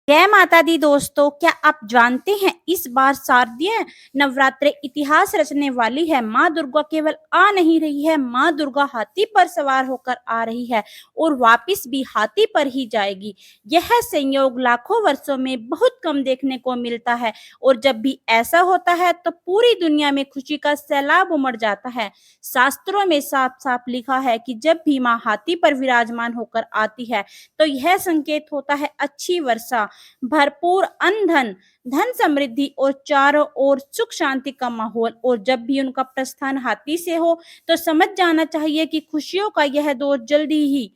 जय माता दी दोस्तों, क्या आप जानते हैं इस बार शारदीय नवरात्रे इतिहास रचने वाली है। माँ दुर्गा केवल आ नहीं रही है, माँ दुर्गा हाथी पर सवार होकर आ रही है और वापस भी हाथी पर ही जाएगी। यह संयोग लाखों वर्षों में बहुत कम देखने को मिलता है और जब भी ऐसा होता है तो पूरी दुनिया में खुशी का सैलाब उमड़ जाता है। शास्त्रों में साफ साफ लिखा है कि जब भी माँ हाथी पर विराजमान होकर आती है तो यह संकेत होता है अच्छी वर्षा, भरपूर अन्न धन समृद्धि और चारों ओर सुख शांति का माहौल। और जब भी उनका प्रस्थान हाथी से हो तो समझ जाना चाहिए कि खुशियों का यह दौर जल्दी ही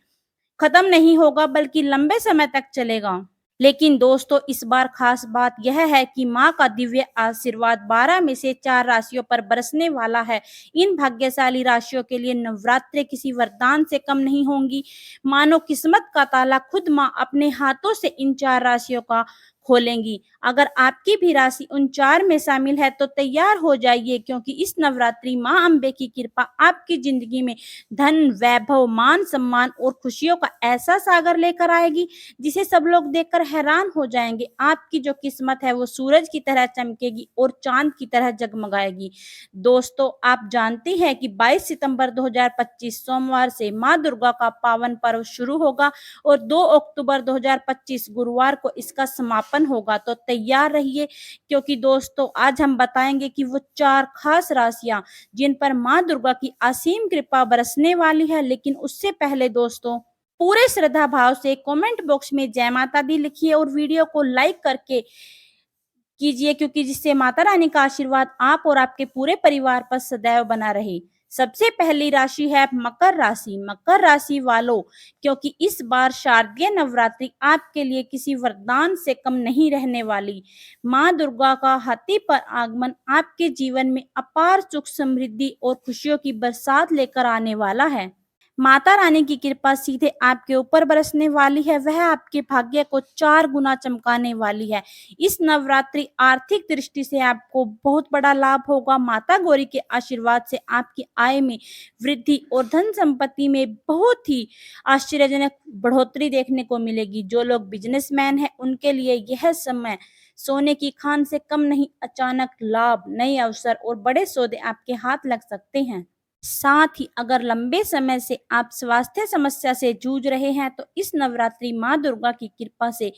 खत्म नहीं होगा बल्कि लंबे समय तक चलेगा। लेकिन दोस्तों, इस बार खास बात यह है कि माँ का दिव्य आशीर्वाद 12 में से 4 राशियों पर बरसने वाला है। इन भाग्यशाली राशियों के लिए नवरात्रे किसी वरदान से कम नहीं होंगी। मानो किस्मत का ताला खुद माँ अपने हाथों से इन 4 राशियों का खोलेंगी। अगर आपकी भी राशि उन 4 में शामिल है तो तैयार हो जाइए, क्योंकि इस नवरात्रि माँ अम्बे की कृपा आपकी जिंदगी में धन, वैभव, मान सम्मान और खुशियों का ऐसा सागर लेकर आएगी जिसे सब लोग देखकर हैरान हो जाएंगे। आपकी जो किस्मत है वो सूरज की तरह चमकेगी और चांद की तरह जगमगाएगी। दोस्तों, आप जानते हैं कि 22 सितंबर 2025 सोमवार से माँ दुर्गा का पावन पर्व शुरू होगा और 2 अक्टूबर 2025 गुरुवार को इसका समापन होगा। तो तैयार रहिए, क्योंकि दोस्तों आज हम बताएंगे कि वो 4 खास राशियां जिन पर माँ दुर्गा की असीम कृपा बरसने वाली है। लेकिन उससे पहले दोस्तों, पूरे श्रद्धा भाव से कमेंट बॉक्स में जय माता दी लिखिए और वीडियो को लाइक करके कीजिए, क्योंकि जिससे माता रानी का आशीर्वाद आप और आपके पूरे परिवार पर सदैव बना रहे। सबसे पहली राशि है मकर राशि। मकर राशि वालों, क्योंकि इस बार शारदीय नवरात्रि आपके लिए किसी वरदान से कम नहीं रहने वाली। माँ दुर्गा का हाथी पर आगमन आपके जीवन में अपार सुख, समृद्धि और खुशियों की बरसात लेकर आने वाला है। माता रानी की कृपा सीधे आपके ऊपर बरसने वाली है, वह आपके भाग्य को 4 गुना चमकाने वाली है। इस नवरात्रि आर्थिक दृष्टि से आपको बहुत बड़ा लाभ होगा। माता गौरी के आशीर्वाद से आपकी आय में वृद्धि और धन संपत्ति में बहुत ही आश्चर्यजनक बढ़ोतरी देखने को मिलेगी। जो लोग बिजनेसमैन हैं उनके लिए यह समय सोने की खान से कम नहीं। अचानक लाभ, नए अवसर और बड़े सौदे आपके हाथ लग सकते हैं। साथ ही अगर लंबे समय से आप स्वास्थ्य समस्या से जूझ रहे हैं तो इस नवरात्रि माँ दुर्गा की कृपा से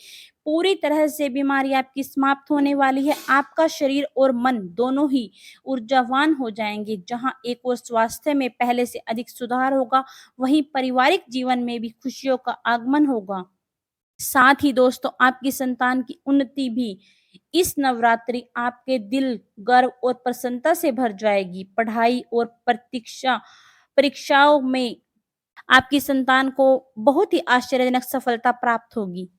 पूरी तरह से बीमारी आपकी समाप्त होने वाली है। आपका शरीर और मन दोनों ही ऊर्जावान हो जाएंगे। जहां एक और स्वास्थ्य में पहले से अधिक सुधार होगा, वहीं पारिवारिक जीवन में भी खुशियों का आगमन होगा। साथ ही दोस्तों, आपकी संतान की उन्नति भी इस नवरात्रि आपके दिल, गर्व और प्रसन्नता से भर जाएगी। पढ़ाई और परीक्षाओं में आपकी संतान को बहुत ही आश्चर्यजनक सफलता प्राप्त होगी।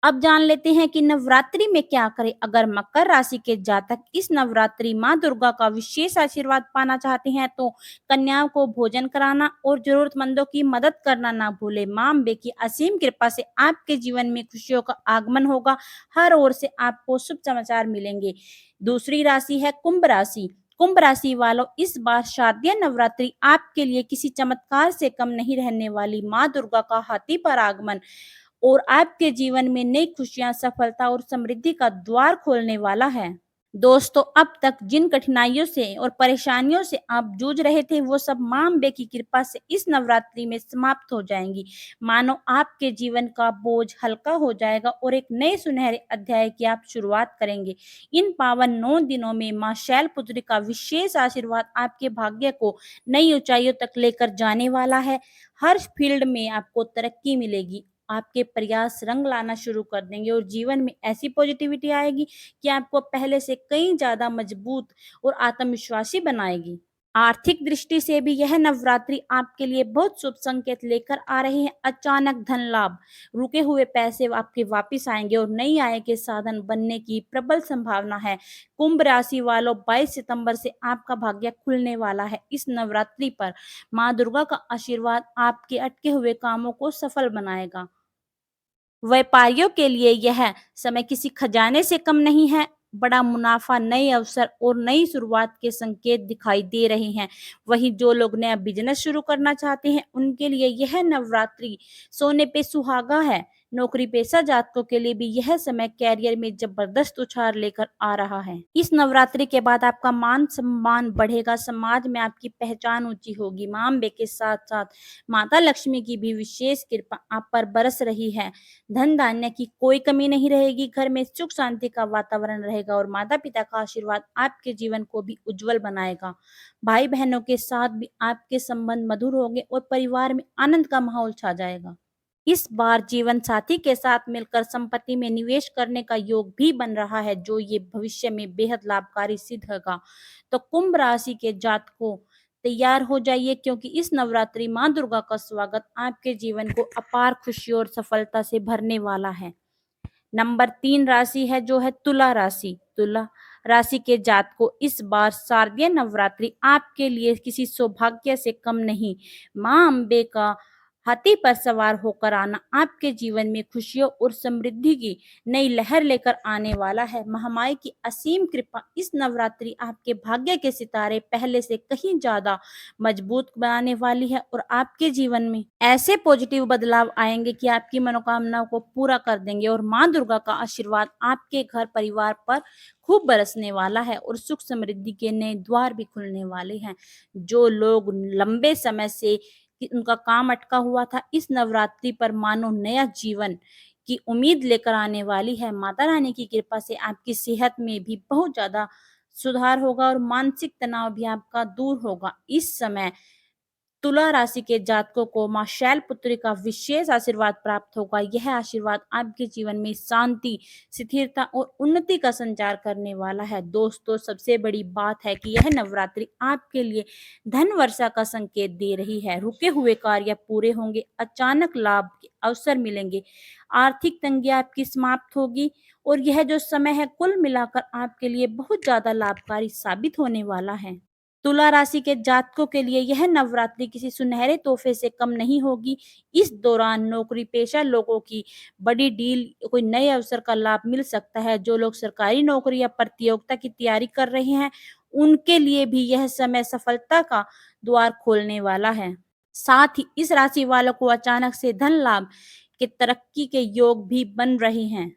अब जान लेते हैं कि नवरात्रि में क्या करें। अगर मकर राशि के जातक इस नवरात्रि माँ दुर्गा का विशेष आशीर्वाद पाना चाहते हैं तो कन्याओं को भोजन कराना और जरूरतमंदों की मदद करना ना भूलें। माँ अम्बे की असीम कृपा से आपके जीवन में खुशियों का आगमन होगा। हर ओर से आपको शुभ समाचार मिलेंगे। दूसरी राशि है कुंभ राशि। कुंभ राशि वालों, इस बार शारदीय नवरात्रि आपके लिए किसी चमत्कार से कम नहीं रहने वाली। माँ दुर्गा का हाथी पर आगमन और आपके जीवन में नई खुशियां, सफलता और समृद्धि का द्वार खोलने वाला है। दोस्तों, अब तक जिन कठिनाइयों से और परेशानियों से आप जूझ रहे थे वो सब माँ अम्बे की कृपा से इस नवरात्रि में समाप्त हो जाएंगी। मानो आपके जीवन का बोझ हल्का हो जाएगा और एक नए सुनहरे अध्याय की आप शुरुआत करेंगे। इन पावन 9 दिनों में माँ शैलपुत्री का विशेष आशीर्वाद आपके भाग्य को नई ऊंचाइयों तक लेकर जाने वाला है। हर फील्ड में आपको तरक्की मिलेगी। आपके प्रयास रंग लाना शुरू कर देंगे और जीवन में ऐसी पॉजिटिविटी आएगी कि आपको पहले से कहीं ज्यादा मजबूत और आत्मविश्वासी बनाएगी। आर्थिक दृष्टि से भी यह नवरात्रि आपके लिए बहुत शुभ संकेत लेकर आ रहे हैं। अचानक धन लाभ, रुके हुए पैसे आपके वापस आएंगे और नई आय के साधन बनने की प्रबल संभावना है। कुंभ राशि वालों, 22 सितंबर से आपका भाग्य खुलने वाला है। इस नवरात्रि पर माँ दुर्गा का आशीर्वाद आपके अटके हुए कामों को सफल बनाएगा। व्यापारियों के लिए यह समय किसी खजाने से कम नहीं है। बड़ा मुनाफा, नए अवसर और नई शुरुआत के संकेत दिखाई दे रहे हैं। वहीं जो लोग नया बिजनेस शुरू करना चाहते हैं उनके लिए यह नवरात्रि सोने पे सुहागा है। नौकरी पेशा जातकों के लिए भी यह समय कैरियर में जबरदस्त उछाल लेकर आ रहा है। इस नवरात्रि के बाद आपका मान सम्मान बढ़ेगा, समाज में आपकी पहचान ऊंची होगी। मां अम्बे के साथ साथ माता लक्ष्मी की भी विशेष कृपा आप पर बरस रही है। धन धान्य की कोई कमी नहीं रहेगी, घर में सुख शांति का वातावरण रहेगा और माता पिता का आशीर्वाद आपके जीवन को भी उज्जवल बनाएगा। भाई बहनों के साथ भी आपके संबंध मधुर होंगे और परिवार में आनंद का माहौल छा जाएगा। इस बार जीवन साथी के साथ मिलकर संपत्ति में निवेश करने का योग भी बन रहा है, जो ये भविष्य में बेहद लाभकारी सिद्ध होगा। तो कुंभ राशि के जातकों तैयार हो जाइए, क्योंकि इस नवरात्रि मां दुर्गा का स्वागत आपके जीवन को अपार खुशी और सफलता से भरने वाला है। नंबर 3 राशि है जो है तुला राशि। तुला राशि के जातकों इस बार शारदीय नवरात्रि आपके लिए किसी सौभाग्य से कम नहीं। मां अम्बे का हाथी पर सवार होकर आना आपके जीवन में खुशियों और समृद्धि की नई लहर लेकर आने वाला है। महामाई की असीम कृपा इस नवरात्रि आपके भाग्य के सितारे पहले से कहीं ज्यादा मजबूत बनाने वाली है और आपके जीवन में ऐसे पॉजिटिव बदलाव आएंगे कि आपकी मनोकामनाओं को पूरा कर देंगे और मां दुर्गा का आशीर्वाद आपके घर परिवार पर खूब बरसने वाला है और सुख समृद्धि के नए द्वार भी खुलने वाले हैं। जो लोग लंबे समय से कि उनका काम अटका हुआ था, इस नवरात्रि पर मानो नया जीवन की उम्मीद लेकर आने वाली है। माता रानी की कृपा से आपकी सेहत में भी बहुत ज्यादा सुधार होगा और मानसिक तनाव भी आपका दूर होगा। इस समय तुला राशि के जातकों को मां शैलपुत्री का विशेष आशीर्वाद प्राप्त होगा। यह आशीर्वाद आपके जीवन में शांति, स्थिरता और उन्नति का संचार करने वाला है। दोस्तों, सबसे बड़ी बात है कि यह नवरात्रि आपके लिए धन वर्षा का संकेत दे रही है। रुके हुए कार्य पूरे होंगे, अचानक लाभ के अवसर मिलेंगे, आर्थिक तंगी आपकी समाप्त होगी और यह जो समय है कुल मिलाकर आपके लिए बहुत ज्यादा लाभकारी साबित होने वाला है। तुला राशि के जातकों के लिए यह नवरात्रि किसी सुनहरे तोहफे से कम नहीं होगी। इस दौरान नौकरी पेशा लोगों की बड़ी डील, कोई नए अवसर का लाभ मिल सकता है। जो लोग सरकारी नौकरी या प्रतियोगिता की तैयारी कर रहे हैं, उनके लिए भी यह समय सफलता का द्वार खोलने वाला है। साथ ही इस राशि वालों को अचानक से धन लाभ के तरक्की के योग भी बन रहे हैं।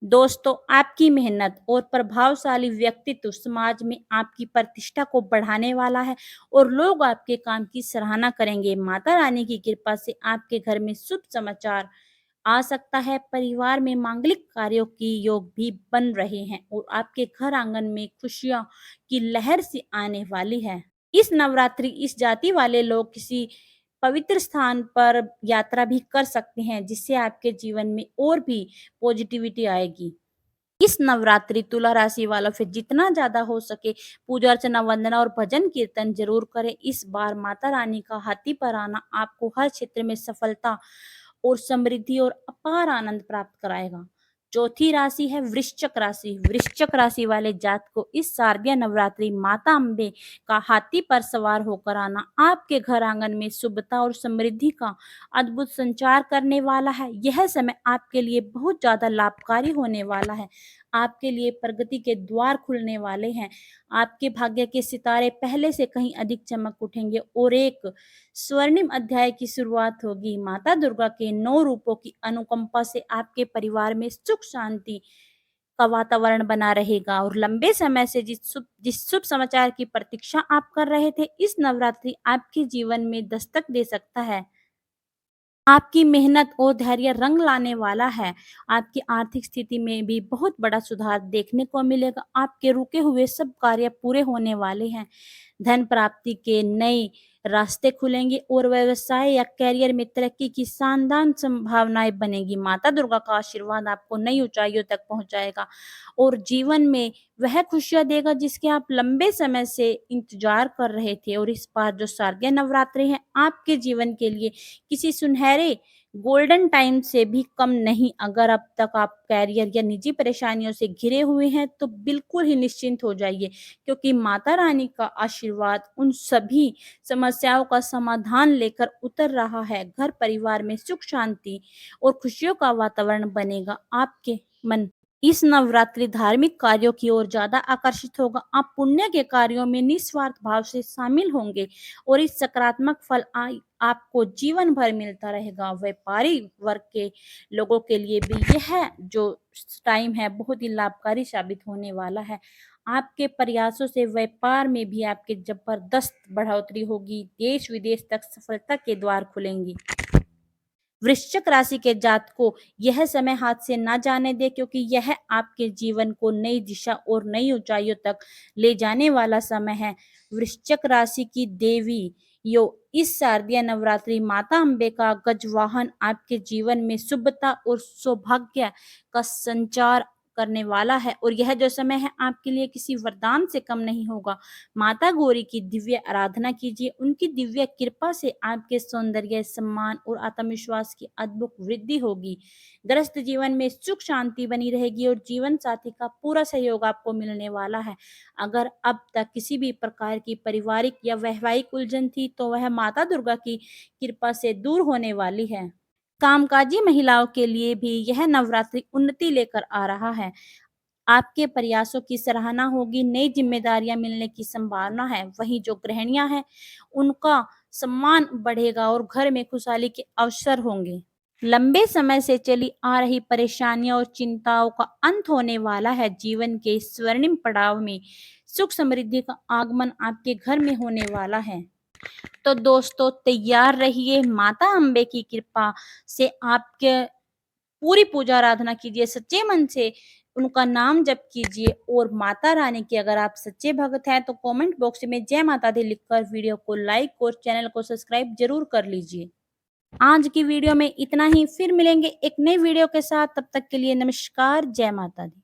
दोस्तों, आपकी मेहनत और प्रभावशाली व्यक्तित्व समाज में आपकी प्रतिष्ठा को बढ़ाने वाला है और लोग आपके काम की सराहना करेंगे। माता रानी की कृपा से आपके घर में शुभ समाचार आ सकता है। परिवार में मांगलिक कार्यों की योग भी बन रहे हैं और आपके घर आंगन में खुशियों की लहर सी आने वाली है। इस नवरात्रि इस जाति वाले लोग किसी पवित्र स्थान पर यात्रा भी कर सकते हैं, जिससे आपके जीवन में और भी पॉजिटिविटी आएगी। इस नवरात्रि तुला राशि वालों से जितना ज्यादा हो सके पूजा अर्चना, वंदना और भजन कीर्तन जरूर करें। इस बार माता रानी का हाथी पर आना आपको हर क्षेत्र में सफलता और समृद्धि और अपार आनंद प्राप्त कराएगा। चौथी राशि है वृश्चिक राशि। वृश्चिक राशि वाले जात को इस शारदीय नवरात्रि माता अम्बे का हाथी पर सवार होकर आना आपके घर आंगन में शुभता और समृद्धि का अद्भुत संचार करने वाला है। यह समय आपके लिए बहुत ज्यादा लाभकारी होने वाला है। आपके लिए प्रगति के द्वार खुलने वाले हैं। आपके भाग्य के सितारे पहले से कहीं अधिक चमक उठेंगे और एक स्वर्णिम अध्याय की शुरुआत होगी। माता दुर्गा के 9 रूपों की अनुकंपा से आपके परिवार में सुख शांति का वातावरण बना रहेगा और लंबे समय से जिस शुभ समाचार की प्रतीक्षा आप कर रहे थे, इस नवरात्रि आपके जीवन में दस्तक दे सकता है। आपकी मेहनत और धैर्य रंग लाने वाला है। आपकी आर्थिक स्थिति में भी बहुत बड़ा सुधार देखने को मिलेगा। आपके रुके हुए सब कार्य पूरे होने वाले हैं। धन प्राप्ति के नए रास्ते खुलेंगे और व्यवसाय या करियर में तरक्की की शानदार संभावनाएं बनेगी। माता दुर्गा का आशीर्वाद आपको नई ऊंचाइयों तक पहुंचाएगा और जीवन में वह खुशियां देगा जिसके आप लंबे समय से इंतजार कर रहे थे। और इस बार जो शारदीय नवरात्रि है आपके जीवन के लिए किसी सुनहरे गोल्डन टाइम से भी कम नहीं। अगर अब तक आप कैरियर या निजी परेशानियों से घिरे हुए हैं, तो बिल्कुल ही निश्चिंत हो जाइए, क्योंकि माता रानी का आशीर्वाद उन सभी समस्याओं का समाधान लेकर उतर रहा है। घर परिवार में सुख शांति और खुशियों का वातावरण बनेगा। आपके मन इस नवरात्रि धार्मिक कार्यों की ओर ज़्यादा आकर्षित होगा। आप पुण्य के कार्यों में निस्वार्थ भाव से शामिल होंगे और इस सकारात्मक फल आपको जीवन भर मिलता रहेगा। व्यापारी वर्ग के लोगों के लिए भी यह जो टाइम है बहुत ही लाभकारी साबित होने वाला है। आपके प्रयासों से व्यापार में भी आपके जबरदस्त बढ़ोतरी होगी। देश-विदेश तक सफलता के द्वार खुलेंगे। वृश्चिक राशि के जातकों यह समय हाथ से ना जाने दे, क्योंकि यह आपके जीवन को नई दिशा और नई ऊंचाइयों तक ले जाने वाला समय है। वृश्चिक राशि की देवी यो इस शारदीय नवरात्रि माता अम्बे का गजवाहन आपके जीवन में शुभता और सौभाग्य का संचार करने वाला है और यह जो समय है आपके लिए किसी वरदान से कम नहीं होगा। माता गौरी की दिव्य आराधना कीजिए। उनकी दिव्य कृपा से आपके सौंदर्य, सम्मान और आत्मविश्वास की अद्भुत वृद्धि होगी। गृहस्थ जीवन में सुख शांति बनी रहेगी और जीवन साथी का पूरा सहयोग आपको मिलने वाला है। अगर अब तक किसी भी प्रकार की पारिवारिक या वैवाहिक उलझन थी तो वह माता दुर्गा की कृपा से दूर होने वाली है। कामकाजी महिलाओं के लिए भी यह नवरात्रि उन्नति लेकर आ रहा है। आपके प्रयासों की सराहना होगी, नई जिम्मेदारियां मिलने की संभावना है। वहीं जो गृहिणियां हैं, उनका सम्मान बढ़ेगा और घर में खुशहाली के अवसर होंगे। लंबे समय से चली आ रही परेशानियों और चिंताओं का अंत होने वाला है। जीवन के स्वर्णिम पड़ाव में सुख समृद्धि का आगमन आपके घर में होने वाला है। तो दोस्तों तैयार रहिए, माता अम्बे की कृपा से आपके पूरी पूजा आराधना कीजिए, सच्चे मन से उनका नाम जप कीजिए और माता रानी के अगर आप सच्चे भक्त हैं तो कमेंट बॉक्स में जय माता दी लिखकर वीडियो को लाइक और चैनल को सब्सक्राइब जरूर कर लीजिए। आज की वीडियो में इतना ही, फिर मिलेंगे एक नई वीडियो के साथ। तब तक के लिए नमस्कार, जय माता दी।